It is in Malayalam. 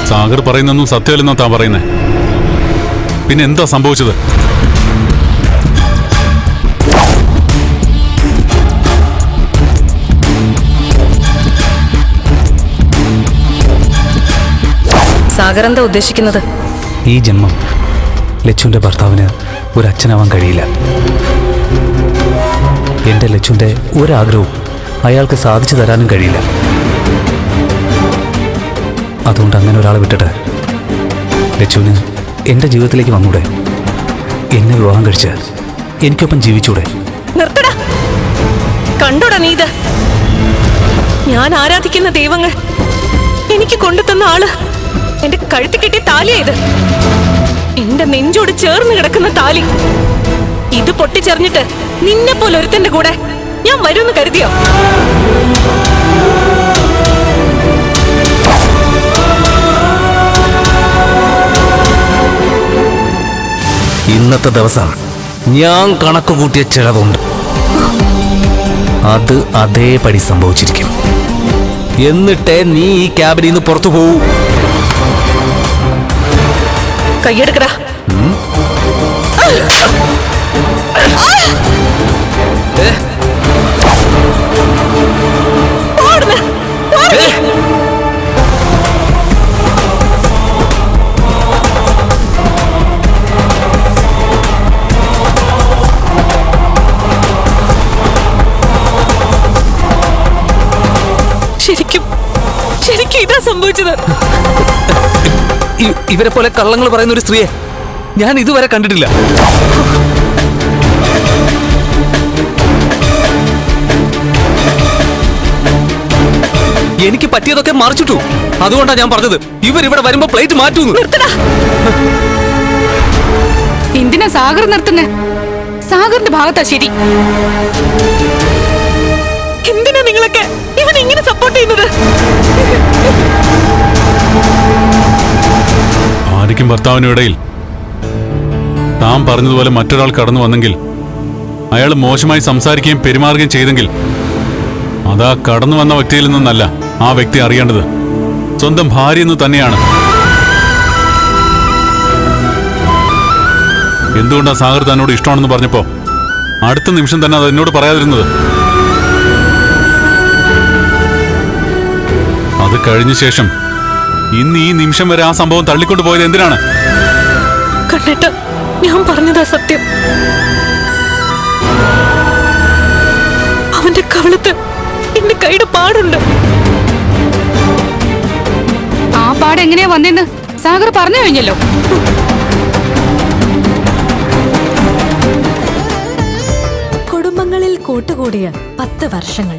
സാഗർ പറയുന്നൊന്നും സത്യമല്ലെന്നാ താൻ പറയുന്നേ. പിന്നെ എന്താ സംഭവിച്ചത്? സാഗർ എന്താ ഉദ്ദേശിക്കുന്നത്? ഈ ജന്മം ലച്ചുവിന്റെ ഭർത്താവിന് ഒരു അച്ഛനാവാൻ കഴിയില്ല. എന്റെ ലച്ചുവിന്റെ ഒരാഗ്രഹവും അയാൾക്ക് സാധിച്ചു തരാനും കഴിയില്ല. അതുകൊണ്ട് അങ്ങനെ ഒരാളെ വിട്ടിട്ട് ലച്ചുവിന് എന്റെ ജീവിതത്തിലേക്ക് വന്നൂടെ? എന്നെ വിവാഹം കഴിച്ച് എനിക്കൊപ്പം ജീവിച്ചൂടെ? നിർത്തടാ. കണ്ടോടാ നീ ഇത്? ഞാൻ ആരാധിക്കുന്ന ദൈവങ്ങൾ എനിക്ക് കൊണ്ടുതന്ന ആള് എന്റെ കഴുത്തി കെട്ടിയ താലിയായത്. എന്റെ നെഞ്ചോട് ചേർന്ന് കിടക്കുന്ന താലി. ഇത് പൊട്ടിച്ചെറിഞ്ഞിട്ട് നിന്നെ പോലെ ഒരുത്തന്റെ കൂടെ ഞാൻ വരുമെന്ന് കരുതിയോ? ഇന്നത്തെ ദിവസം ഞാൻ കണക്ക് കൂട്ടിയ ചിലവുണ്ട്. അത് അതേപടി സംഭവിച്ചിരിക്കും. എന്നിട്ടേ നീ ഈ ക്യാബിനിൽ നിന്ന് പുറത്തു പോവൂ. കയ്യെടുക്കടാ. ശരിക്കും ഇതാ സംഭവിച്ചത്. ഇവരെ പോലെ കള്ളങ്ങൾ പറയുന്ന ഒരു സ്ത്രീയെ ഞാൻ ഇതുവരെ കണ്ടിട്ടില്ല. എനിക്ക് പറ്റിയതൊക്കെ മറിച്ചിട്ടു. അതുകൊണ്ടാണ് ഞാൻ പറഞ്ഞത് ഇവരിവിടെ വരുമ്പോ പ്ലേറ്റ് മാറ്റൂന്ന്. എന്തിനാ സാഗർ നിർത്തുന്നേ? സാഗറിന്റെ ഭാഗത്താ ശരി. എന്തിനാ നിങ്ങളൊക്കെ ഇവൻ ഇങ്ങനെ സപ്പോർട്ട് ചെയ്യുന്നത്? ഭാര്യയ്ക്കും ഭർത്താവിനും ഇടയിൽ താൻ പറഞ്ഞതുപോലെ മറ്റൊരാൾ കടന്നു വന്നെങ്കിൽ, അയാൾ മോശമായി സംസാരിക്കുകയും പെരുമാറുകയും ചെയ്തെങ്കിൽ, അതാ കടന്നു വന്ന വ്യക്തിയിൽ നിന്നല്ല ആ വ്യക്തി അറിയേണ്ടത്, സ്വന്തം ഭാര്യ എന്ന് തന്നെയാണ്. എന്തുകൊണ്ടാ സാഗർ തന്നോട് ഇഷ്ടമാണെന്ന് പറഞ്ഞപ്പോ അടുത്ത നിമിഷം തന്നെ അത് എന്നോട് പറയാതിരുന്നത്? അത് കഴിഞ്ഞ ശേഷം ഇന്ന് ഈ നിമിഷം വരെ ആ സംഭവം തള്ളിക്കൊണ്ടു പോയത് എന്തിനാണ്? കണ്ണേട്ട, ഞാൻ പറഞ്ഞതാ സത്യം. അവന്റെ കവളത്ത് എന്റെ കൈയുടെ പാടുണ്ട്. ആ പാട് എങ്ങനെയാ വന്നെന്ന് സാഗർ പറഞ്ഞു കഴിഞ്ഞല്ലോ. കുടുംബങ്ങളിൽ കൂട്ടുകൂടിയ 10 വർഷങ്ങൾ.